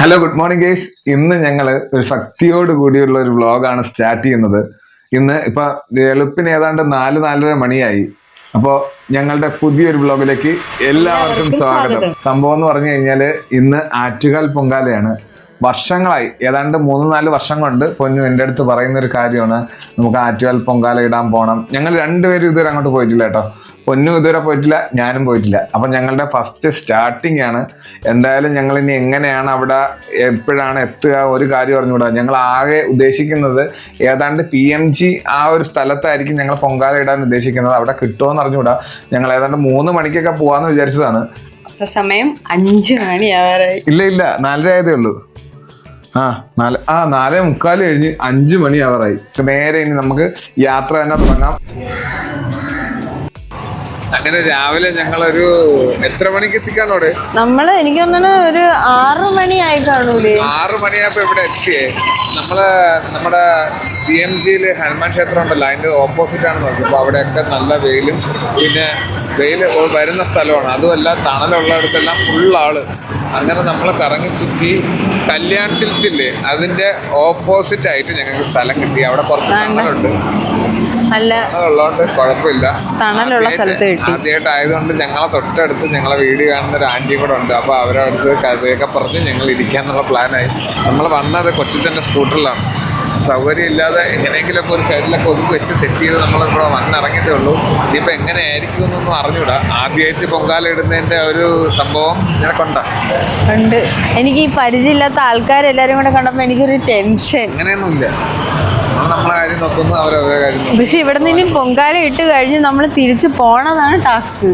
Hello good morning guys. ഇന്ന് ഞങ്ങൾ ഒരു ഭക്തിയോട് കൂടിയുള്ള ഒരു വ്ളോഗാണ് സ്റ്റാർട്ട് ചെയ്യുന്നത്. ഇന്ന് ഇപ്പൊ വെളുപ്പിന് ഏതാണ്ട് 4-4:30 മണിയായി. അപ്പോൾ ഞങ്ങളുടെ പുതിയൊരു വ്ളോഗിലേക്ക് എല്ലാവർക്കും സ്വാഗതം. സംഭവം എന്ന് പറഞ്ഞു കഴിഞ്ഞാല് ഇന്ന് ആറ്റുകാൽ പൊങ്കാലയാണ്. വർഷങ്ങളായി, ഏതാണ്ട് 3-4 വർഷം കൊണ്ട് പൊന്നു എൻ്റെ അടുത്ത് പറയുന്ന ഒരു കാര്യമാണ്, നമുക്ക് ആറ്റുകാൽ പൊങ്കാല ഇടാൻ പോകണം. ഞങ്ങൾ രണ്ടുപേരും ഇതുവരെ അങ്ങോട്ട് പോയിട്ടില്ല കേട്ടോ. പൊന്നും ഇതുവരെ പോയിട്ടില്ല, ഞാനും പോയിട്ടില്ല. അപ്പം ഞങ്ങളുടെ ഫസ്റ്റ് സ്റ്റാർട്ടിങ് ആണ്. എന്തായാലും ഞങ്ങൾ ഇനി എങ്ങനെയാണ് അവിടെ എപ്പോഴാണ് എത്തുക ഒരു കാര്യം അറിഞ്ഞുകൂടാ. ഞങ്ങൾ ആകെ ഉദ്ദേശിക്കുന്നത് ഏതാണ്ട് PMG ആ ഒരു സ്ഥലത്തായിരിക്കും ഞങ്ങൾ പൊങ്കാല ഇടാൻ ഉദ്ദേശിക്കുന്നത്. അവിടെ കിട്ടുമോയെന്ന് അറിഞ്ഞുകൂടാ. ഞങ്ങൾ ഏതാണ്ട് 3 മണിക്കൊക്കെ പോവാന്ന് വിചാരിച്ചതാണ്. സമയം 5 മണിയാവാറായി. ഇല്ല 4:30 ആയതേ ഉള്ളൂ. 4:45 കഴിഞ്ഞ് 5 മണിയാവാറായി. നേരെ ഇനി നമുക്ക് യാത്ര തന്നെ തുടങ്ങാം. അങ്ങനെ രാവിലെ ഞങ്ങളൊരു എത്ര മണിക്ക് എത്തിക്കാണോടെ? എനിക്ക് തോന്നുന്നു ഒരു 6 മണിയായി കാണൂലേ. 6 മണിയായപ്പോ ഇവിടെ എത്തിയേ. നമ്മുടെ PMGയില് ഹനുമാൻ ക്ഷേത്രം ഉണ്ടല്ലോ, അതിന്റെ ഓപ്പോസിറ്റ് ആണ് നോക്കിയപ്പോൾ അവിടെയൊക്കെ നല്ല വെയിലും പിന്നെ വെയിൽ വരുന്ന സ്ഥലമാണ്. അതുമല്ല തണലുള്ളിടത്തെല്ലാം ഫുൾ ആള്. അങ്ങനെ നമ്മൾ കറങ്ങി ചുറ്റി കല്യാൺ സിൽക്സ് ഇല്ലേ, അതിന്റെ ഓപ്പോസിറ്റ് ആയിട്ട് ഞങ്ങൾക്ക് സ്ഥലം കിട്ടി. അവിടെ കുറച്ച് തണലുണ്ട്, ഉള്ളതുകൊണ്ട് കുഴപ്പമില്ല. തണലുള്ള സ്ഥലത്ത് കിട്ടി. ആദ്യമായിട്ടായതുകൊണ്ട് ഞങ്ങളെ തൊട്ടടുത്ത് ഞങ്ങളെ വീഡിയോ കാണുന്ന ഒരു ആന്റി കൂടെ ഉണ്ട്. അപ്പോൾ അവരുടെ അടുത്ത് കഥയൊക്കെ പറഞ്ഞ് ഞങ്ങൾ ഇരിക്കാന്നുള്ള പ്ലാനായി. നമ്മൾ വന്നത് കൊച്ചിച്ചൻ്റെ സ്കൂട്ടറിലാണ്. സൗകര്യം ഇല്ലാതെ എങ്ങനെയെങ്കിലുമൊക്കെ ഒരു സൈഡിലൊക്കെ ഒതുക്കി വെച്ച് സെറ്റ് ചെയ്ത് നമ്മളിവിടെ വന്നിറങ്ങിയതേ ഉള്ളൂ. ഇനിയിപ്പോൾ എങ്ങനെയായിരിക്കും എന്നൊന്നും അറിഞ്ഞൂടാ. ആദ്യമായിട്ട് പൊങ്കാല ഇടുന്നതിൻ്റെ ഒരു സംഭവം നിനക്കുണ്ടോ? ഉണ്ട്. എനിക്ക് ഈ പരിചയമില്ലാത്ത ആൾക്കാരെല്ലാരും കൂടെ കണ്ടപ്പോൾ എനിക്കൊരു ടെൻഷൻ. അങ്ങനെയൊന്നുമില്ല, നമ്മളെ കാര്യം നോക്കുന്നു, അവരവരെ കാര്യം നോക്കുന്നു. പക്ഷെ ഇവിടെ നിന്ന് പൊങ്കാല ഇട്ട് കഴിഞ്ഞ് നമ്മൾ തിരിച്ചു പോണതാണ് ടാസ്ക്.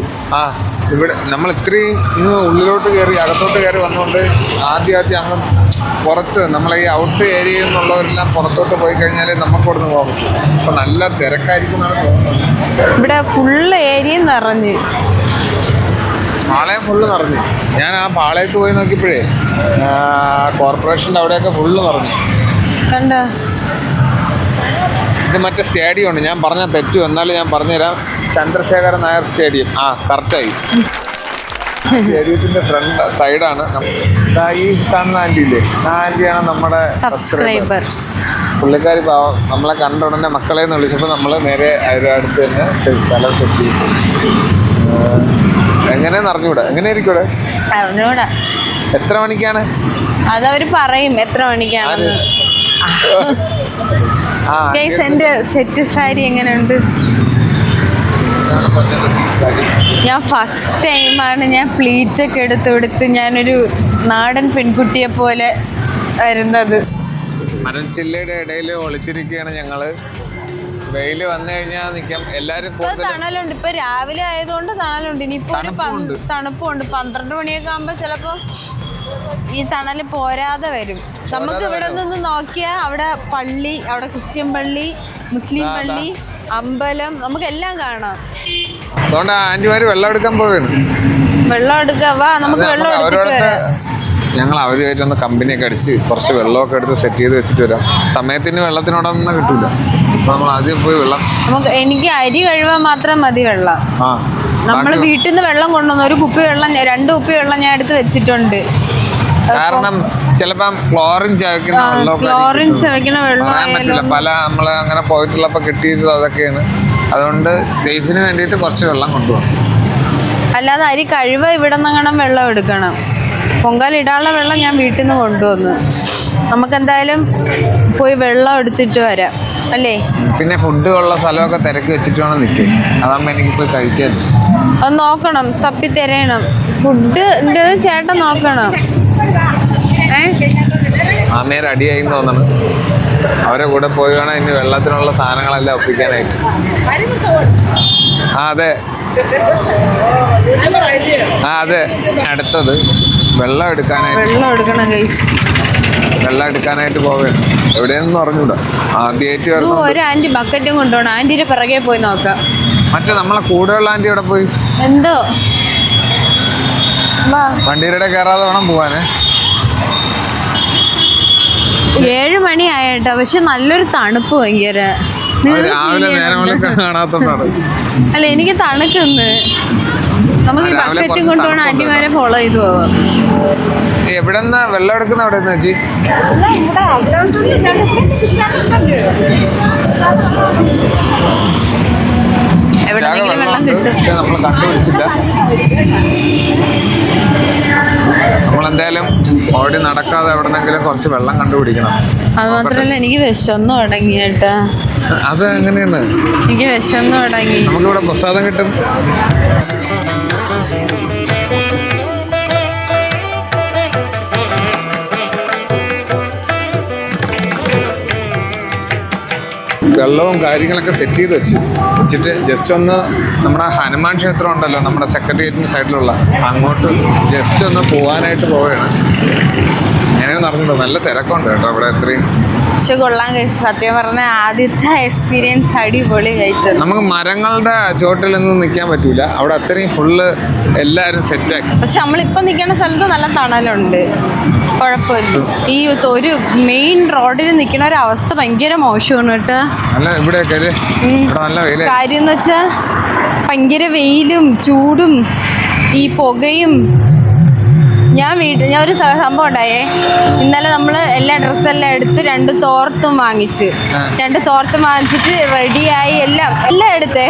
ഇവിടെ നമ്മൾ ഇത്രയും ഇന്ന് ഉള്ളിലോട്ട് കയറി അകത്തോട്ട് കയറി വന്നുകൊണ്ട് ആദ്യം അങ്ങ് പുറത്ത് നമ്മളെ ഈ ഔട്ട് ഏരിയയിൽ നിന്നുള്ളവരെല്ലാം പുറത്തോട്ട് പോയി കഴിഞ്ഞാലേ നമുക്ക് ഇവിടെ നിന്ന് പോകാൻ പറ്റും. അപ്പോൾ നല്ല തിരക്കായിരിക്കും എന്നാണ് തോന്നുന്നത്. ഇവിടെ ഫുള്ള് ഏരിയ നിറഞ്ഞ്, പാളയം ഫുള്ള് നിറഞ്ഞു. ഞാൻ ആ പാളയത്ത് പോയി നോക്കിയപ്പോഴേ കോർപ്പറേഷൻ്റെ അവിടെയൊക്കെ ഫുള്ള് നിറഞ്ഞു. കണ്ട ഇത് മറ്റേ സ്റ്റേഡിയം ഉണ്ട്, ഞാൻ പറഞ്ഞാൽ തെറ്റു, എന്നാലും ഞാൻ പറഞ്ഞുതരാം. ചന്ദ്രശേഖരൻ നായർ സ്റ്റേഡിയം. കറക്റ്റായി. സ്റ്റേഡിയത്തിന്റെ ഫ്രണ്ട് സൈഡാണ്. ഈ കാണുന്ന ആന്റിയില്ലേ, ആ ആന്റിയാണ് നമ്മുടെ സബ്സ്ക്രൈബർ. പുള്ളിക്കാരി പാവം നമ്മളെ കണ്ട ഉടനെ മക്കളെ എന്ന് വിളിച്ചപ്പോൾ നമ്മൾ നേരെ അതിൻ്റെ അടുത്ത് തന്നെ സ്ഥലം സെറ്റ് ചെയ്തു. എങ്ങനെയാന്ന് അറിഞ്ഞൂടാ. എങ്ങനെയായിരിക്കും ഇവിടെ? അറിഞ്ഞൂടാ. എത്ര മണിക്കാണ് അതവര് പറയും എത്ര മണിക്കാണ്. എന്റെ സെറ്റ് സാരി എങ്ങനെയുണ്ട്? ഞാൻ ഫസ്റ്റ് ടൈമാണ് ഞാൻ പ്ലീറ്റൊക്കെ എടുത്ത് ഞാനൊരു നാടൻ പെൺകുട്ടിയെ പോലെ വരുന്നത്. മരച്ചില്ലയുടെ ഇടയിൽ ഒളിച്ചിരിക്കുകയാണ് ഞങ്ങള്. വെയില് വന്നു കഴിഞ്ഞാൽ നിൽക്കാം. എല്ലാരും തണലുണ്ട്. ഇപ്പൊ രാവിലെ ആയതുകൊണ്ട് തണലുണ്ട്. ഇനിയിപ്പോ തണുപ്പുണ്ട്. 12 മണിയൊക്കെ ആകുമ്പോ ചിലപ്പോ ഈ തണല് പോരാതെ വരും. നമുക്ക് ഇവിടെ നിന്ന് നോക്കിയാൽ അവിടെ പള്ളി, അവിടെ ക്രിസ്ത്യൻ പള്ളി, മുസ്ലിം പള്ളി, അമ്പലം, നമുക്കെല്ലാം കാണാം. അതുകൊണ്ട് ആന്റിമാര് വെള്ളം എടുക്കാൻ പോവുകയാണ്. വെള്ളം എടുക്കാൻ വാ, നമുക്ക് വെള്ളം എടുത്തിട്ട് വരാം. ഞങ്ങൾ അവരുമായിട്ടൊന്ന് കമ്പനിയൊക്കെ അടിച്ച് കുറച്ച് വെള്ളമൊക്കെ എടുത്ത് സെറ്റ് ചെയ്ത് വെച്ചിട്ട് വരാം. സമയത്തിന് വെള്ളത്തിനോടൊന്നും കിട്ടൂല. അപ്പൊ നമ്മൾ ആദ്യം പോയി വെള്ളം, എനിക്ക് അരി കഴുകാൻ മാത്രം മതി വെള്ളം. നമ്മൾ വീട്ടിൽ നിന്ന് വെള്ളം കൊണ്ടുവന്നു. ഒരു കുപ്പി വെള്ളം, 2 കുപ്പി വെള്ളം ഞാൻ എടുത്ത് വെച്ചിട്ടുണ്ട്. കാരണം ചിലപ്പം ക്ലോറിൻ ചവയ്ക്കുന്ന വെള്ളം പല നമ്മള് അങ്ങനെ പോയിട്ടുള്ളപ്പോ കിട്ടിയത് അതൊക്കെയാണ്. അതുകൊണ്ട് സേഫിന് വേണ്ടിയിട്ട് കുറച്ച് വെള്ളം കൊണ്ടുപോകും. അല്ലാതെ അരി കഴിവ ഇവിടെ നിന്നെങ്ങണം വെള്ളം എടുക്കണം. പൊങ്കാല ഇടാനുള്ള വെള്ളം ഞാൻ വീട്ടിൽ നിന്ന് കൊണ്ടുവന്നു. നമുക്കെന്തായാലും പോയി വെള്ളം എടുത്തിട്ട് വരാം അല്ലേ. പിന്നെ ഫുഡ് ഉള്ള സ്ഥലമൊക്കെ തിരക്കി വെച്ചിട്ട് വേണം നിൽക്കുക. അതാകുമ്പോൾ എനിക്ക് പോയി കഴിക്കാൻ അത് നോക്കണം, തപ്പി തിരയണം. ഫുഡ് ചേട്ടൻ നോക്കണം. ആമേര് അടിയായി തോന്നണം. അവരെ കൂടെ പോയി വേണം ഇനി വെള്ളത്തിനുള്ള സാധനങ്ങളെല്ലാം ഒപ്പിക്കാനായിട്ട്. അതെ അടുത്തത് വെള്ളം എടുക്കാനായിട്ട് പോവുകയാണ്. എവിടെയെന്ന് പറഞ്ഞൂടാ. ആദ്യമായിട്ട് ഒരു ആന്റി ബക്കറ്റും കൊണ്ടുപോകണം. ആന്റിയുടെ പിറകെ പോയി നോക്കാം. മറ്റേ നമ്മളെ കൂടെയുള്ള ആന്റി അവിടെ പോയി എന്തോ വണ്ടിയുടെ കയറാതെ വേണം പോവാന്. 7 മണി ആയിട്ടോ. പക്ഷെ നല്ലൊരു തണുപ്പ് ഭയങ്കര. രാവിലെ നേരം കാണാത്തോണ്ടാണ്. അല്ല, എനിക്ക് തണുക്കുന്നു. നമുക്ക് ബക്കറ്റും കൊണ്ടുപോകണം ആന്റിമാരെ ഫോളോ ചെയ്തു പോവാം. എവിടെന്നാ വെള്ളം എടുക്കുന്ന എവിടെ ചേച്ചി? എവിടെന്നെങ്കിലും വെള്ളം കിട്ടും. പക്ഷെ നമ്മൾ കണ്ടുപിടിച്ചില്ല. നമ്മളെന്തായാലും ഓടി നടക്കാതെ എവിടെന്നെങ്കിലും കുറച്ച് വെള്ളം കണ്ടുപിടിക്കണം. അത് മാത്രല്ല എനിക്ക് വിശന്നു തുടങ്ങി കേട്ടാ. അത് എങ്ങനെയാണ്? എനിക്ക് വിശന്നു തുടങ്ങി. നമുക്കിവിടെ പ്രസാദം കിട്ടും. വെള്ളവും കാര്യങ്ങളൊക്കെ സെറ്റ് ചെയ്ത് വെച്ചിട്ട് ജസ്റ്റ് ഒന്ന് നമ്മുടെ ഹനുമാൻ ക്ഷേത്രം ഉണ്ടല്ലോ നമ്മുടെ സെക്രട്ടേറിയറ്റിൻ്റെ സൈഡിലുള്ള, അങ്ങോട്ട് ജസ്റ്റ് ഒന്ന് പോകാനായിട്ട് പോവുകയാണ്. ഞാനത് നടന്നിട്ടുണ്ട്. നല്ല തിരക്കുണ്ട് കേട്ടോ അവിടെ. അത്രയും പക്ഷെ കൊള്ളാൻ കഴിച്ചു. സത്യം പറഞ്ഞ ആദ്യത്തെ എക്സ്പീരിയൻസ് അടിപൊളി ആയിട്ട്. നമുക്ക് മരങ്ങളുടെ ചോട്ടിലൊന്നും നിൽക്കാൻ പറ്റൂല. അവിടെ അത്രയും ഫുള്ള് എല്ലാവരും സെറ്റാക്കി. പക്ഷെ നമ്മളിപ്പം നിൽക്കുന്ന സ്ഥലത്ത് നല്ല തണലുണ്ട്, കുഴപ്പമില്ല. ഈ ഒരു മെയിൻ റോഡിൽ നിൽക്കുന്ന ഒരു അവസ്ഥ ഭയങ്കര മോശമാണ് കേട്ടോ. കാര്യം എന്ന് വെച്ചാ ഭയങ്കര വെയിലും ചൂടും ഈ പുകയും. ഞാൻ ഒരു സംഭവം ഉണ്ടായേ. ഇന്നലെ നമ്മൾ എല്ലാ ഡ്രസ്സെല്ലാം എടുത്ത് 2 തോർത്തും വാങ്ങിച്ച് 2 തോർത്തും വാങ്ങിച്ചിട്ട് റെഡിയായി എല്ലാം എടുത്തേ.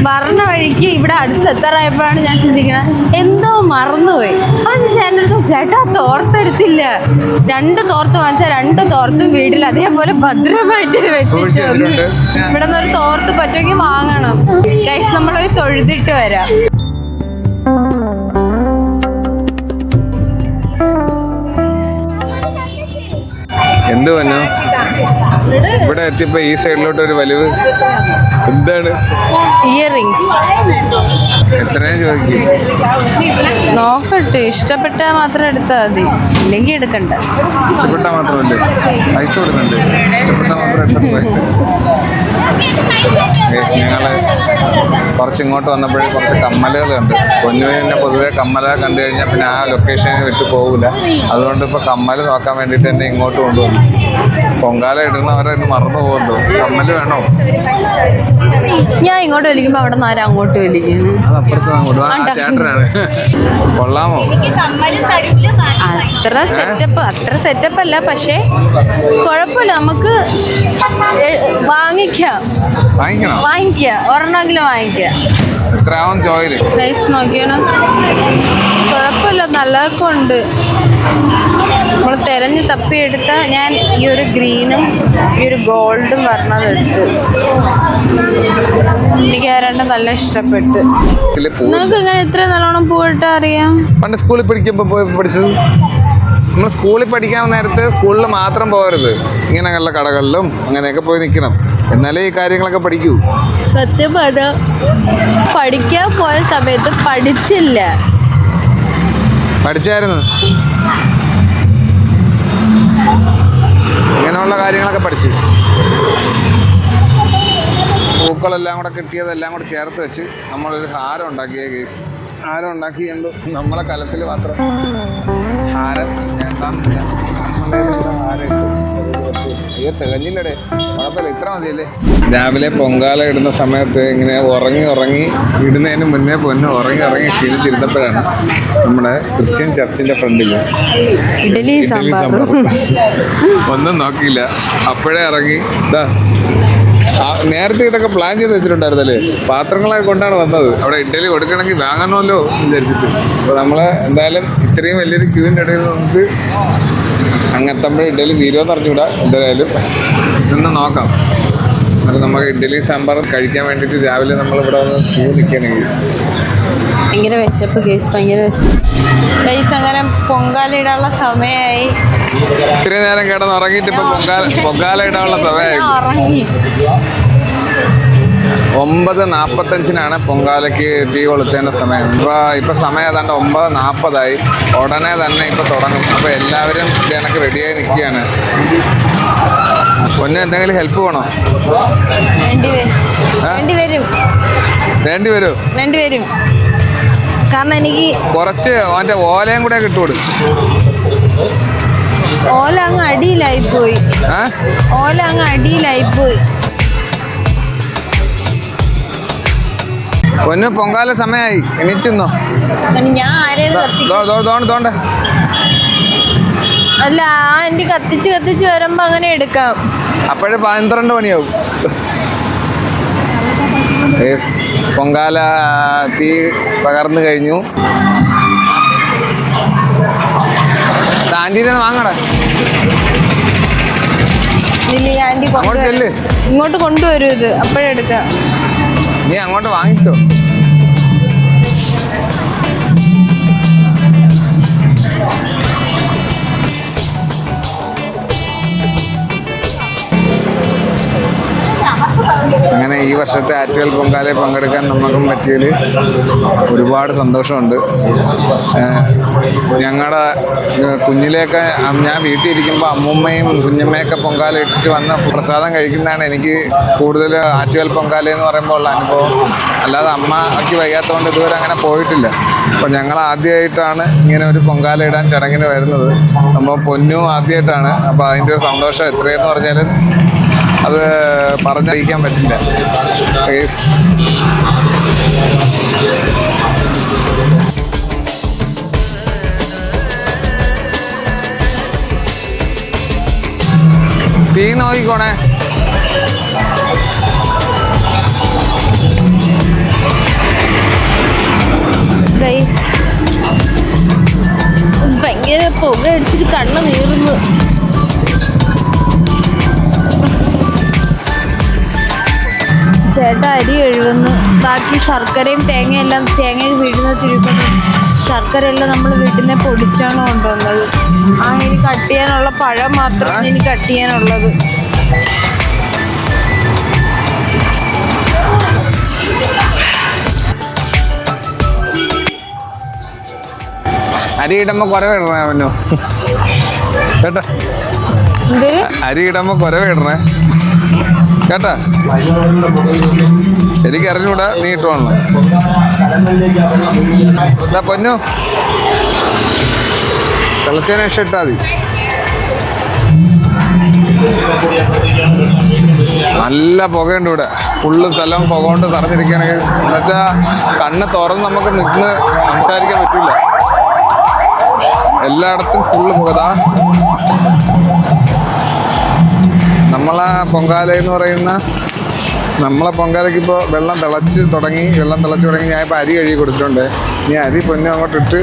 മറന്ന വഴിക്ക് ഇവിടെ അടുത്ത് എത്താറായപ്പോഴാണ് ഞാൻ ചിന്തിക്കുന്നത് എന്തോ മറന്നുപോയി. അപ്പം ഞാൻ അടുത്ത് ചേട്ടാ തോർത്തെടുത്തില്ല. 2 തോർത്ത് വാങ്ങിച്ചാൽ 2 തോർത്തും വീട്ടിൽ അതേപോലെ ഭദ്രമായിട്ട് വെച്ചിട്ടുണ്ട്. ഇവിടെ നിന്ന് ഒരു തോർത്ത് പറ്റുമെങ്കിൽ വാങ്ങണം. ഗൈസ് നമ്മളൊരു തൊഴുതിട്ട് വരാം. എന്ത് വന്നു ഇവിടെ എത്തിയപ്പോ ഈ സൈഡിലോട്ട് ഒരു വലിവ്. എന്താണ്? ഇയറിങ്സ്. എത്രയും ചോദിക്കും. നോക്കട്ടെ, ഇഷ്ടപ്പെട്ടാൽ മാത്രം എടുത്താൽ മതി, ഇല്ലെങ്കിൽ എടുക്കണ്ട. ഇഷ്ടപ്പെട്ടാൽ മാത്രമല്ലേ പൈസ കൊടുക്കണ്ടേ? ഇഷ്ടപ്പെട്ടാൽ മാത്രം എടുത്തത്. ഞങ്ങള് കുറച്ച് ഇങ്ങോട്ട് വന്നപ്പോഴേ കുറച്ച് കമ്മലുകൾ കണ്ട്. പൊന്നുവിനെ പൊതുവെ കമ്മല കണ്ടു കഴിഞ്ഞാൽ പിന്നെ ആ ലൊക്കേഷനിൽ വിട്ടു പോകില്ല. അതുകൊണ്ട് ഇപ്പൊ കമ്മല് നോക്കാൻ വേണ്ടിയിട്ട് എന്നെ ഇങ്ങോട്ട് കൊണ്ടുവന്നു. പൊങ്കാല ഇടുന്നവരെ ഇന്ന് മറന്നു പോകുന്നു. കമ്മല് വേണോ? ഞാൻ ഇങ്ങോട്ട് വലിക്കുമ്പോ അവിടെ നിന്ന് ആരും അങ്ങോട്ട് വലിക്കുന്നു. അത് അപ്പുറത്ത് ചേട്ടനാണ്. കൊള്ളാമോ? അത്ര സെറ്റപ്പ് അല്ല, പക്ഷെ കുഴപ്പമില്ല. നമുക്ക് വാങ്ങിക്കാം. ഒരെണ്ണമെങ്കിലും വാങ്ങിക്കാം. എത്രയാവും ചോയില്? പ്രൈസ് നോക്കിയാണ്. കുഴപ്പമില്ല, നല്ലതൊക്കെ ഉണ്ട്. നമ്മൾ തിരഞ്ഞ് തപ്പിയെടുത്ത ഞാൻ ഈ ഒരു ഗ്രീനും ഈ ഒരു ഗോൾഡും പറഞ്ഞത് എടുത്ത്. എനിക്ക് ആ രണ്ടും നല്ല ഇഷ്ടപ്പെട്ടു. നിങ്ങൾക്ക് ഇങ്ങനെ ഇത്ര നല്ലോണം പൂവിട്ട് അറിയാം? പണ്ട് സ്കൂളിൽ പഠിക്കുമ്പോൾ പോയി പഠിച്ചത്. നമ്മൾ സ്കൂളിൽ പഠിക്കാൻ നേരത്ത് സ്കൂളിൽ മാത്രം പോകരുത്, ഇങ്ങനെയുള്ള കടകളിലും അങ്ങനെയൊക്കെ പോയി നിൽക്കണം. എന്നാലേ ഈ കാര്യങ്ങളൊക്കെ പഠിക്കൂ. സത്യം പറഞ്ഞാ പഠിക്കാൻ പോയ സമയത്ത് പഠിച്ചില്ല. പഠിച്ചായിരുന്നു. ഇങ്ങനെയുള്ള കാര്യങ്ങളൊക്കെ പഠിച്ചു. പൂക്കളെല്ലാം കൂടെ കിട്ടിയതെല്ലാം കൂടെ ചേർത്ത് വെച്ച് നമ്മളൊരു ഹാരം ഉണ്ടാക്കിയ കേസ്. ഹാരം ഉണ്ടാക്കിയുണ്ട് നമ്മളെ കലത്തിൽ മാത്രം. ഹാരം ഹാരം ഇട്ടു. അയ്യോ തികഞ്ഞില്ലടേ, കുഴപ്പമില്ല, ഇത്ര മതിയല്ലേ. രാവിലെ പൊങ്കാല ഇടുന്ന സമയത്ത് ഇങ്ങനെ ഉറങ്ങി ഇടുന്നതിന് മുന്നേ പൊന്ന് ഉറങ്ങി ക്ഷീണിച്ചിരുന്നപ്പോഴാണ് നമ്മുടെ ക്രിസ്ത്യൻ ചർച്ചിന്റെ ഫ്രണ്ടിൽ ഇഡലി സാമ്പാർ ഒന്നും നോക്കിയില്ല, അപ്പോഴേ ഇറങ്ങി. നേരത്തെ ഇതൊക്കെ പ്ലാൻ ചെയ്ത് വെച്ചിട്ടുണ്ടായിരുന്നല്ലേ. പാത്രങ്ങളൊക്കെ കൊണ്ടാണ് വന്നത്. അവിടെ ഇഡലി കൊടുക്കണമെങ്കിൽ വാങ്ങണമല്ലോ വിചാരിച്ചിട്ട്. അപ്പോൾ നമ്മൾ എന്തായാലും ഇത്രയും വലിയൊരു ക്യൂവിൻ്റെ ഇടയിൽ നമുക്ക് അങ്ങെത്തുമ്പോൾ ഇഡലി തീരുമെന്ന് അറിഞ്ഞുകൂടാ. എന്തായാലും ഇതൊന്ന് നോക്കാം. അത് നമുക്ക് ഇഡലി സാമ്പാർ കഴിക്കാൻ വേണ്ടിയിട്ട് രാവിലെ നമ്മളിവിടെ വന്ന് ക്യൂ നിൽക്കുകയാണ് കേസ്. ഭയങ്കര വിശപ്പ് കേസ്, ഭയങ്കര വിശപ്പ് കേസ്. അങ്ങനെ പൊങ്കാല ഇടാനുള്ള സമയമായി. ഇത്രയും നേരം കിടന്ന് ഉറങ്ങിയിട്ട് ഇപ്പൊ പൊങ്കാല ഇടാനുള്ള സമയമായി. 9:45 പൊങ്കാലയ്ക്ക് തീ കൊളുത്തേണ്ട സമയം. ഇപ്പൊ സമയം ഏതാണ്ട് 9:40. ഉടനെ തന്നെ ഇപ്പൊ തുടങ്ങും. അപ്പൊ എല്ലാവരും ഇതിനൊക്കെ റെഡിയായി നിൽക്കുകയാണ്. പൊന്നെ എന്തെങ്കിലും ഹെൽപ്പ് വേണോ? വേണ്ടി വരും. കാരണം എനിക്ക് കുറച്ച് മറ്റേ ഓലയും കൂടെ കിട്ടുകൊടു. ഓല അങ്ങ് അടിയിലായിപ്പോയി. പൊന്നു പൊങ്കാല സമയമായി എണീച്ചിന്നോ. ഞാൻ ആരെയും തോണ്ട അല്ല എനിക്ക് കത്തിച്ച് വരുമ്പോ അങ്ങനെ എടുക്കാം. അപ്പോഴേ 12 മണിയാവും. പൊങ്കാല തീ പകർന്നു കഴിഞ്ഞു. ആന്റീനെ വാങ്ങടാ. ആന്റി ഇങ്ങോട്ട് കൊണ്ടുവരും ഇത്, അപ്പോഴെടുക്കാം. നീ അങ്ങോട്ട് വാങ്ങിക്കോ. അങ്ങനെ ഈ വർഷത്തെ ആറ്റുകാൽ പൊങ്കാലയിൽ പങ്കെടുക്കാൻ നമുക്കും പറ്റിയതിൽ ഒരുപാട് സന്തോഷമുണ്ട്. ഞങ്ങളുടെ കുഞ്ഞിലെയൊക്കെ ഞാൻ വീട്ടിൽ ഇരിക്കുമ്പോൾ അമ്മൂമ്മയും കുഞ്ഞമ്മയൊക്കെ പൊങ്കാല ഇട്ടിട്ട് വന്ന പ്രസാദം കഴിക്കുന്നതാണ് എനിക്ക് കൂടുതൽ ആറ്റുകാൽ പൊങ്കാല എന്ന് പറയുമ്പോൾ ഉള്ള അനുഭവം. അല്ലാതെ അമ്മയ്ക്ക് വയ്യാത്തതുകൊണ്ട് ഇതുവരെ അങ്ങനെ പോയിട്ടില്ല. അപ്പോൾ ഞങ്ങൾ ആദ്യമായിട്ടാണ് ഇങ്ങനെ ഒരു പൊങ്കാല ഇടാൻ ചടങ്ങിന് വരുന്നത്. അപ്പോൾ പൊന്നും ആദ്യമായിട്ടാണ്. അപ്പോൾ അതിൻ്റെ ഒരു സന്തോഷം എത്രയെന്ന് പറഞ്ഞാൽ അത് പറഞ്ഞറിയിക്കാൻ പറ്റില്ല. തീ നോക്കിക്കോണേ. ഭയങ്കര പുക അടിച്ചിട്ട് കണ്ണ് നീറുന്നു. ചേട്ടാ അരി കഴുകുന്നു. ബാക്കി ശർക്കരയും തേങ്ങയെല്ലാം വീഴുന്ന തിരുക്കുന്നു. ശർക്കരയെല്ലാം നമ്മൾ വീട്ടിൽ നിന്ന് പൊടിച്ചാണ് കൊണ്ടുവന്നത്. ഇനി കട്ട് ചെയ്യാനുള്ള പഴം മാത്രമാണ് ഇനി കട്ട് ചെയ്യാനുള്ളത്. അരി ഇടുമ്പോ കുറവ് ഇടണേ അവനോ കേട്ടോ. അരി ഇടുമ്പോ കുറവ് ഇടണേ കേട്ടാ. എനിക്ക് അറിഞ്ഞൂടാ, നീ ഇട്ടുവാണല്ലോ. എന്താ പൊന്നു തിളച്ചതിന് ശേഷം ഇട്ടാ മതി. നല്ല പുകയുണ്ട് ഇവിടെ. ഫുള്ള് സ്ഥലം പുക കൊണ്ട് നിറഞ്ഞിരിക്കുകയാണെങ്കിൽ എന്നുവെച്ചാൽ കണ്ണ് തുറന്ന് നമുക്ക് നിന്ന് സംസാരിക്കാൻ പറ്റില്ല. എല്ലായിടത്തും ഫുള്ള് പുകതാ. നമ്മളെ പൊങ്കാല എന്ന് പറയുന്ന നമ്മളെ പൊങ്കാലയ്ക്ക് ഇപ്പോൾ വെള്ളം തിളച്ച് തുടങ്ങി. ഞാനിപ്പോൾ അരി കഴുകി കൊടുത്തിട്ടുണ്ട്. ഇനി അരി പൊന്നും അങ്ങോട്ട് ഇട്ട്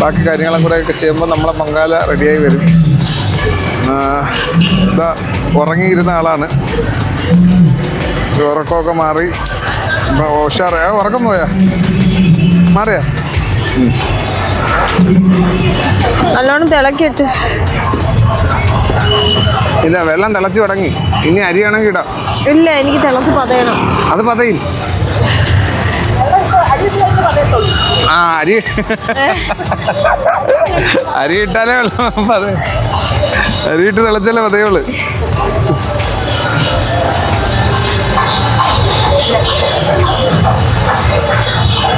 ബാക്കി കാര്യങ്ങളും കൂടെ ഒക്കെ ചെയ്യുമ്പോൾ നമ്മളെ പൊങ്കാല റെഡിയായി വരും. ഇതാ ഉറങ്ങിയിരുന്ന ആളാണ്. ഉറക്കമൊക്കെ മാറി ഇപ്പം ഉഷാറ്. ഉറക്കം പോയാ മാറിയാ? നല്ലോണം തിളക്കിയിട്ട് ഇല്ല, വെള്ളം തിളച്ച് തുടങ്ങി. ഇനി അരിയാണെങ്കിൽ ഇടാം. ഇല്ല, എനിക്ക് തിളച്ച് പതയണം. അത് പതയും. അരി ഇട്ടാലേ വെള്ളം പതയും. അരിയിട്ട് തിളച്ചാലേ പതയുള്ളു.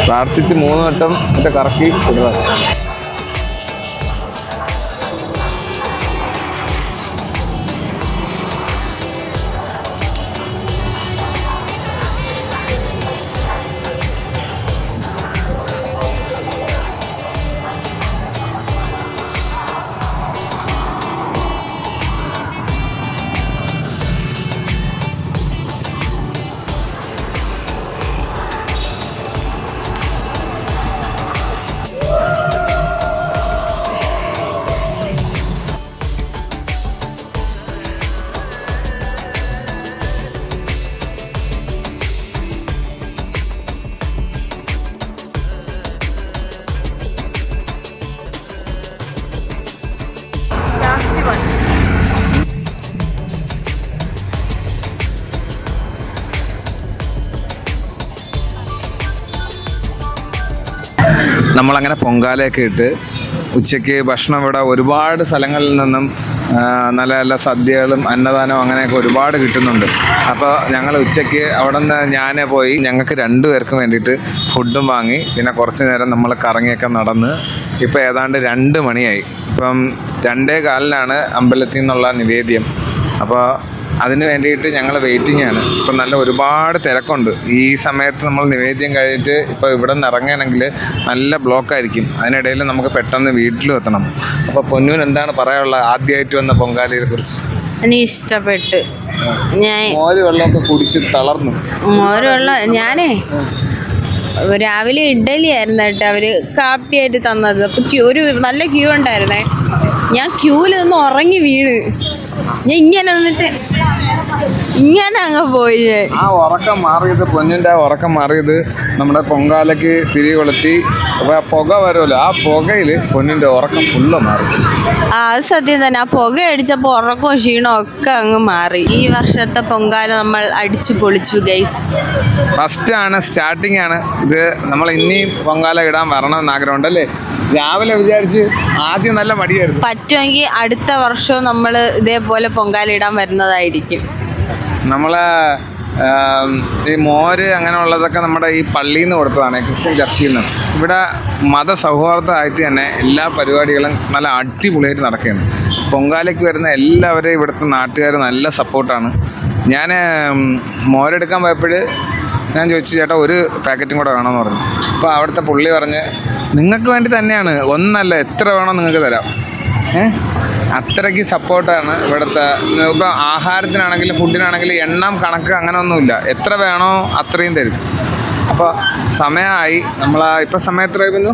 പ്രാർത്ഥിച്ച് 3 വട്ടം മറ്റേ കറക്കി ഇടുക. നമ്മളങ്ങനെ പൊങ്കാലയൊക്കെ ഇട്ട് ഉച്ചയ്ക്ക് ഭക്ഷണം ഇവിടെ ഒരുപാട് സ്ഥലങ്ങളിൽ നിന്നും നല്ല നല്ല സദ്യകളും അന്നദാനവും അങ്ങനെയൊക്കെ ഒരുപാട് കിട്ടുന്നുണ്ട്. അപ്പോൾ ഞങ്ങൾ ഉച്ചയ്ക്ക് അവിടെ നിന്ന് ഞാൻ പോയി ഞങ്ങൾക്ക് 2 പേർക്കും വേണ്ടിയിട്ട് ഫുഡും വാങ്ങി. പിന്നെ കുറച്ച് നേരം നമ്മൾ കറങ്ങിയൊക്കെ നടന്ന് ഇപ്പോൾ ഏതാണ്ട് 2 മണിയായി. ഇപ്പം 2:15 അമ്പലത്തിൽ നിന്നുള്ള നിവേദ്യം. അപ്പോൾ അതിന് വേണ്ടിയിട്ട് ഞങ്ങൾ വെയിറ്റിംഗ് ആണ്. ഇപ്പം നല്ല ഒരുപാട് തിരക്കുണ്ട്. ഈ സമയത്ത് നമ്മൾ നിവേദ്യം കഴിഞ്ഞിട്ട് ഇപ്പോൾ ഇവിടെ നിന്ന് ഇറങ്ങുകയാണെങ്കിൽ നല്ല ബ്ലോക്കായിരിക്കും. അതിനിടയിൽ നമുക്ക് പെട്ടെന്ന് വീട്ടിലും എത്തണം. അപ്പോൾ പൊന്നൂന് എന്താണ് പറയാനുള്ളത് ആദ്യമായിട്ട് വന്ന പൊങ്കാലയെ കുറിച്ച്? എനിക്ക് ഇഷ്ടപ്പെട്ട്. ഞാൻ മോര് വെള്ളമൊക്കെ കുടിച്ച് തളർന്നു. മോര് വെള്ളം ഞാനേ രാവിലെ ഇഡ്ഡലി ആയിരുന്നു കേട്ടോ അവര് കാപ്പിയായിട്ട് തന്നത്. അപ്പൊ ഒരു നല്ല ക്യൂ ഉണ്ടായിരുന്നേ. ഞാൻ ക്യൂവിൽ നിന്ന് ഉറങ്ങി വീണ്. ഞാൻ ഇങ്ങനെ വന്നിട്ട് ഇങ്ങനെ അങ്ങ് പോയി. ആ ഉറക്കം മാറിയത് പൊന്നിൻ്റെ ആ ഉറക്കം മാറിയത് നമ്മുടെ പൊങ്കാലയ്ക്ക് തിരി കൊളുത്തി അപ്പോൾ ആ പുക വരുമല്ലോ, ആ പുകയിൽ പൊന്നിൻ്റെ ഉറക്കം ഫുള്ള് മാറി. അത് സത്യം തന്നെ. ആ പുക അടിച്ചപ്പോൾ ഉറക്കവും ക്ഷീണവും ഒക്കെ അങ്ങ് മാറി. ഈ വർഷത്തെ പൊങ്കാല നമ്മൾ അടിച്ചു പൊളിച്ചു ഗൈസ്. ഫസ്റ്റാണ്, സ്റ്റാർട്ടിംഗ് ആണ് ഇത്. നമ്മൾ ഇനിയും പൊങ്കാല ഇടാൻ വരണമെന്ന് ആഗ്രഹമുണ്ടല്ലേ? രാവിലെ വിചാരിച്ച് ആദ്യം നല്ല മടിയായിരുന്നു. പറ്റുമെങ്കിൽ അടുത്ത വർഷവും നമ്മൾ ഇതേപോലെ പൊങ്കാല ഇടാൻ വരുന്നതായിരിക്കും. നമ്മളെ ഈ മോര് അങ്ങനെയുള്ളതൊക്കെ നമ്മുടെ ഈ പള്ളിയിൽ നിന്ന് കൊടുത്തതാണ്, ക്രിസ്ത്യൻ ചർച്ചിൽ നിന്ന്. ഇവിടെ മതസൗഹാർദ്ദമായിട്ട് തന്നെ എല്ലാ പരിപാടികളും നല്ല അടിപൊളിയായിട്ട് നടക്കുകയാണ്. പൊങ്കാലയ്ക്ക് വരുന്ന എല്ലാവരെയും ഇവിടുത്തെ നാട്ടുകാർ നല്ല സപ്പോർട്ടാണ്. ഞാൻ മോരെടുക്കാൻ പോയപ്പോൾ ഞാൻ ചോദിച്ചു, ചേട്ടാ ഒരു പാക്കറ്റും കൂടെ വേണമെന്ന് പറഞ്ഞു. അപ്പോൾ അവിടുത്തെ പുള്ളി പറഞ്ഞ് നിങ്ങൾക്ക് വേണ്ടി തന്നെയാണ്, ഒന്നല്ല എത്ര വേണോ നിങ്ങൾക്ക് തരാം. അത്രയ്ക്ക് സപ്പോർട്ടാണ് ഇവിടുത്തെ. ഇപ്പം ആഹാരത്തിനാണെങ്കിലും ഫുഡിനാണെങ്കിലും എണ്ണം കണക്ക് അങ്ങനെ ഒന്നുമില്ല, എത്ര വേണോ അത്രയും തരും. അപ്പോൾ സമയമായി. നമ്മൾ ഇപ്പം സമയം എത്രയായിരുന്നു?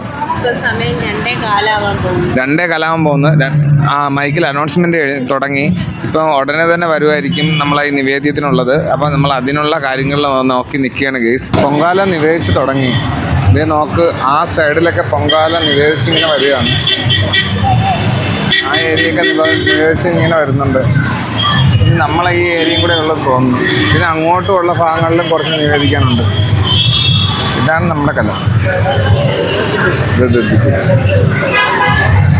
2:15 പോകുന്നു. മൈക്കിൽ അനൗൺസ്മെൻറ്റ് തുടങ്ങി. ഇപ്പം ഉടനെ തന്നെ വരുമായിരിക്കും നമ്മളെ ഈ നിവേദ്യത്തിനുള്ളത്. അപ്പോൾ നമ്മൾ അതിനുള്ള കാര്യങ്ങളിൽ നോക്കി നിൽക്കുകയാണ് ഗെയ്സ്. പൊങ്കാല നിവേദിച്ച് തുടങ്ങി. ഇതേ നോക്ക്, ആ സൈഡിലൊക്കെ പൊങ്കാല നിവേദിച്ചിങ്ങനെ വരികയാണ്. ആ ഏരിയയൊക്കെ നിവേദിച്ച് ഇങ്ങനെ വരുന്നുണ്ട്. നമ്മളെ ഈ ഏരിയയും കൂടെ ഉള്ളത് തോന്നുന്നു. പിന്നെ അങ്ങോട്ടുമുള്ള ഭാഗങ്ങളിലും കുറച്ച് നിവേദിക്കാനുണ്ട്. ഇതാണ് നമ്മുടെ കല.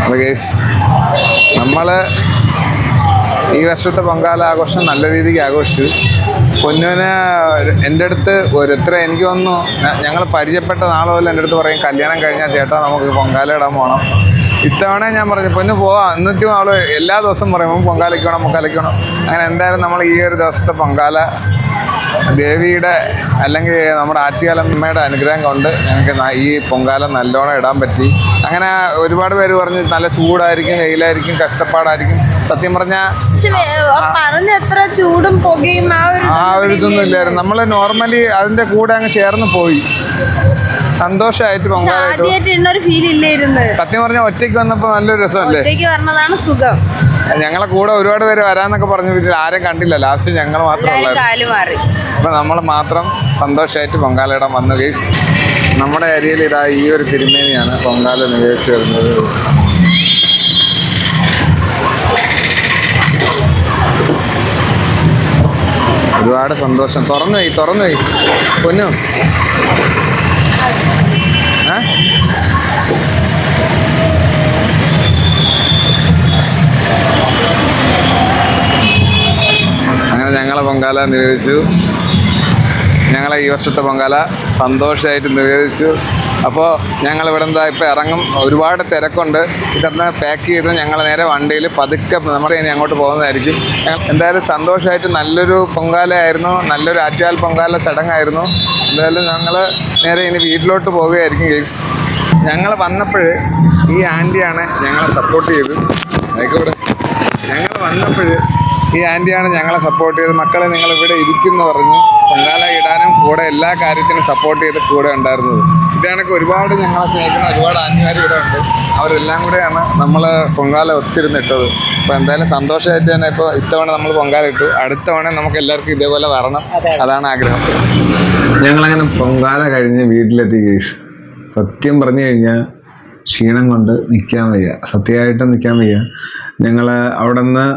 അപ്പോൾ ഗൈസ്, നമ്മൾ ഈ വർഷത്തെ പൊങ്കാല ആഘോഷം നല്ല രീതിക്ക് ആഘോഷിച്ചു. പൊന്നൂന് എൻ്റെ അടുത്ത് എത്ര എനിക്ക് തോന്നുന്നു, ഞങ്ങൾ പരിചയപ്പെട്ട നാളെ പോലെ എൻ്റെ അടുത്ത് പറയും, കല്യാണം കഴിഞ്ഞാൽ ചേട്ടാ നമുക്ക് പൊങ്കാല ഇടാൻ പോകണം. ഇത്തവണ ഞാൻ പറഞ്ഞു പൊന്നു പോവാം. എന്നിട്ടും അവൾ എല്ലാ ദിവസവും പറയും പൊങ്കാലയ്ക്ക് വേണം, പൊങ്കാലയ്ക്ക് വേണം. അങ്ങനെ എന്തായാലും നമ്മൾ ഈ ഒരു ദിവസത്തെ പൊങ്കാല ദേവിയുടെ അല്ലെങ്കിൽ നമ്മുടെ ആറ്റുകാലമ്മയുടെ അനുഗ്രഹം കൊണ്ട് ഞങ്ങൾക്ക് ഈ പൊങ്കാല നല്ലോണം ഇടാൻ പറ്റി. അങ്ങനെ ഒരുപാട് പേര് പറഞ്ഞു നല്ല ചൂടായിരിക്കും, വെയിലായിരിക്കും, കഷ്ടപ്പാടായിരിക്കും. സത്യം പറഞ്ഞാൽ എത്ര ചൂടും പുകയും ആ ഒരു ഇതൊന്നും ഇല്ലായിരുന്നു. നമ്മൾ നോർമലി അതിൻ്റെ കൂടെ അങ്ങ് ചേർന്ന് പോയി. സന്തോഷമായിട്ട് പൊങ്കാല ഫീൽ ഇല്ലായിരുന്നു. സത്യം പറഞ്ഞാൽ ഒറ്റയ്ക്ക് വന്നപ്പോൾ നല്ലൊരു രസമല്ലേ? ഒറ്റയ്ക്ക് വരണതാണ് സുഖം. ഞങ്ങളെ കൂടെ ഒരുപാട് പേര് വരാന്നൊക്കെ പറഞ്ഞു വെച്ചിട്ട് ആരും കണ്ടില്ല. ലാസ്റ്റ് ഞങ്ങൾ മാത്രമേ. അപ്പം നമ്മൾ മാത്രം സന്തോഷമായിട്ട് പൊങ്കാല ഇടാൻ വന്നു ഗൈസ്. നമ്മുടെ ഏരിയയിൽ ഇതാ ഈ ഒരു തിരുമേനിയാണ് പൊങ്കാല നിവേദിച്ച് വരുന്നത്. ഒരുപാട് സന്തോഷം. തുറന്നു പോയി പൊന്നു. അങ്ങനെ ഞങ്ങളെ പൊങ്കാല നിവേദിച്ചു. ഞങ്ങളെ ഈ വർഷത്തെ പൊങ്കാല സന്തോഷമായിട്ട് നിവേദിച്ചു. അപ്പോൾ ഞങ്ങൾ ഇവിടെ എന്താ ഇപ്പോൾ ഇറങ്ങും. ഒരുപാട് തിരക്കുണ്ട്. ഇതൊന്ന് പാക്ക് ചെയ്ത് ഞങ്ങൾ നേരെ വണ്ടിയിൽ പതുക്കെ നമ്മുടെ ഇനി അങ്ങോട്ട് പോകുന്നതായിരിക്കും. എന്തായാലും സന്തോഷമായിട്ട് നല്ലൊരു പൊങ്കാലയായിരുന്നു, നല്ലൊരു ആറ്റുകാൽ പൊങ്കാല ചടങ്ങായിരുന്നു. എന്തായാലും ഞങ്ങൾ നേരെ ഇനി വീട്ടിലോട്ട് പോവുകയായിരിക്കും ഗൈസ്. ഞങ്ങൾ വന്നപ്പോൾ ഈ ആൻറ്റിയാണ് ഞങ്ങളെ സപ്പോർട്ട് ചെയ്ത്. ആയിക്കോട്ടെ, ഞങ്ങൾ വന്നപ്പോൾ ഈ ആൻറ്റിയാണ് ഞങ്ങളെ സപ്പോർട്ട് ചെയ്ത്. മക്കളെ നിങ്ങൾ ഇവിടെ ഇരിക്കുന്നു പറഞ്ഞ് പൊങ്കാല ഇടാനും കൂടെ എല്ലാ കാര്യത്തിനും സപ്പോർട്ട് ചെയ്ത് കൂടെ ഉണ്ടായിരുന്നത്. ഇതാണൊക്കെ ഒരുപാട് ഞങ്ങളെ സ്നേഹിക്കുന്ന ഒരുപാട് ആൻറ്റിമാർ ഇവിടെ ഉണ്ട്. അവരെല്ലാം കൂടെയാണ് നമ്മൾ പൊങ്കാല ഒത്തിരുന്നിട്ടത്. അപ്പോൾ എന്തായാലും സന്തോഷമായിട്ട് തന്നെ ഇപ്പോൾ ഇത്തവണ നമ്മൾ പൊങ്കാല ഇട്ടു. അടുത്ത തവണ നമുക്ക് എല്ലാവർക്കും ഇതേപോലെ വരണം, അതാണ് ആഗ്രഹം. ഞങ്ങളങ്ങനെ പൊങ്കാല കഴിഞ്ഞ് വീട്ടിലെത്തി ഗൈസ്. സത്യം പറഞ്ഞു കഴിഞ്ഞാൽ ക്ഷീണം കൊണ്ട് നിൽക്കാൻ വയ്യ, സത്യമായിട്ട് നിൽക്കാൻ വയ്യ. ഞങ്ങൾ അവിടെ നിന്ന്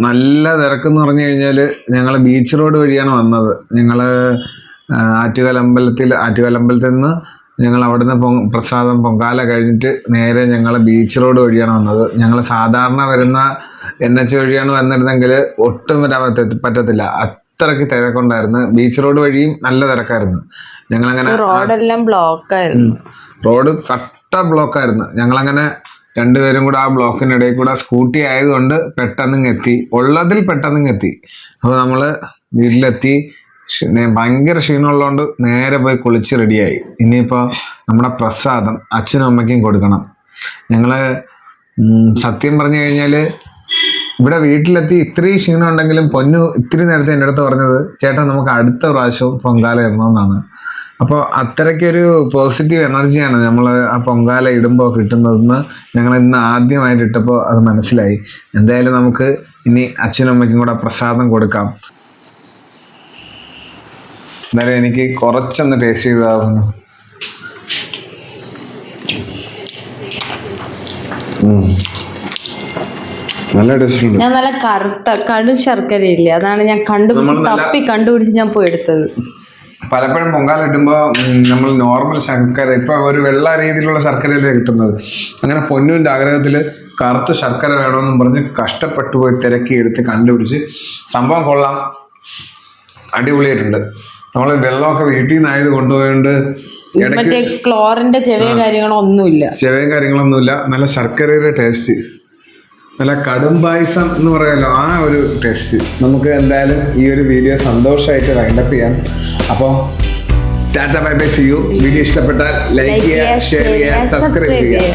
നല്ല തിരക്കെന്ന് പറഞ്ഞു കഴിഞ്ഞാൽ ഞങ്ങൾ ബീച്ച് റോഡ് വഴിയാണ് വന്നത്. ഞങ്ങൾ ആറ്റുകാലമ്പലത്തിൽ നിന്ന് ഞങ്ങൾ അവിടുന്ന് പ്രസാദം പൊങ്കാല കഴിഞ്ഞിട്ട് നേരെ ഞങ്ങൾ ബീച്ച് റോഡ് വഴിയാണ് വന്നത്. ഞങ്ങൾ സാധാരണ വരുന്ന NH വഴിയാണ് വന്നിരുന്നെങ്കിൽ ഒട്ടും വരാൻ പറ്റത്തില്ല, അത്രയ്ക്ക് തിരക്കുണ്ടായിരുന്നു. ബീച്ച് റോഡ് വഴിയും നല്ല തിരക്കായിരുന്നു. ഞങ്ങളങ്ങനെ റോഡെല്ലാം ബ്ലോക്കായിരുന്നു. റോഡ് കട്ട ബ്ലോക്കായിരുന്നു. ഞങ്ങളങ്ങനെ രണ്ടുപേരും കൂടെ ആ ബ്ലോക്കിനിടയിൽ കൂടെ സ്കൂട്ടി ആയതുകൊണ്ട് പെട്ടെന്ന് എത്തി, ഉള്ളതിൽ പെട്ടെന്ന് എത്തി. അപ്പോൾ നമ്മൾ വീട്ടിലെത്തി. ഭയങ്കര ക്ഷീണമുള്ളതുകൊണ്ട് നേരെ പോയി കുളിച്ച് റെഡിയായി. ഇനിയിപ്പോൾ നമ്മുടെ പ്രസാദം അച്ഛനും അമ്മയ്ക്കും കൊടുക്കണം. ഞങ്ങൾ സത്യം പറഞ്ഞു കഴിഞ്ഞാൽ ഇവിടെ വീട്ടിലെത്തി ഇത്രയും ക്ഷീണം ഉണ്ടെങ്കിലും പൊന്നു ഇത്തിരി നേരത്തെ എൻ്റെ അടുത്ത് പറഞ്ഞത് ചേട്ടാ നമുക്ക് അടുത്ത പ്രാവശ്യവും പൊങ്കാല ഇടണമെന്നാണ്. അപ്പോൾ അത്രയ്ക്കൊരു പോസിറ്റീവ് എനർജിയാണ് നമ്മൾ ആ പൊങ്കാല ഇടുമ്പോൾ കിട്ടുന്നതെന്ന് ഞങ്ങൾ ഇന്ന് ആദ്യമായിട്ട് ഇട്ടപ്പോൾ അത് മനസ്സിലായി. എന്തായാലും നമുക്ക് ഇനി അച്ഛനും അമ്മയ്ക്കും കൂടെ പ്രസാദം കൊടുക്കാം. എന്നാലും എനിക്ക് കുറച്ചൊന്ന് ടേസ്റ്റ് ചെയ്താകുന്നു. നല്ല ടേസ്റ്റ് ഉണ്ട്. ഞാൻ നല്ല കടു ശർക്കര ഇല്ലേ, അതാണ് ഞാൻ കണ്ടുപിടിച്ച് ഞാൻ പോയി എടുത്തത്. പലപ്പോഴും പൊങ്കാല ഇടുമ്പോൾ നമ്മൾ നോർമൽ ശർക്കര, ഇപ്പൊ ഒരു വെള്ള രീതിയിലുള്ള ശർക്കരയല്ലേ കിട്ടുന്നത്. അങ്ങനെ പൊന്നുവിന്റെ ആഗ്രഹത്തിൽ കറുത്ത ശർക്കര വേണമെന്നും പറഞ്ഞ് കഷ്ടപ്പെട്ടു പോയി തിരക്കി എടുത്ത് കണ്ടുപിടിച്ച് സംഭവം കൊള്ളാം, അടിപൊളിയായിട്ടുണ്ട്. നമ്മൾ വെള്ളമൊക്കെ വീട്ടിൽ നിന്നായത് കൊണ്ടുപോയോണ്ട് മറ്റേ ക്ലോറിന്റെ ചെവയും കാര്യങ്ങളൊന്നുമില്ല. നല്ല ശർക്കരയുടെ ടേസ്റ്റ്, നല്ല കടും പായസം എന്ന് പറയാമല്ലോ, ആ ഒരു ടേസ്റ്റ്. നമുക്ക് എന്തായാലും ഈ ഒരു വീഡിയോ സന്തോഷമായിട്ട് വൈൻഡപ്പ് ചെയ്യാം. അപ്പോൾ tata bye bye, see you. Video ഇഷ്ടപ്പെട്ടാൽ ലൈക്ക് ചെയ്യുക, ഷെയർ ചെയ്യുക, സബ്സ്ക്രൈബ് ചെയ്യുക.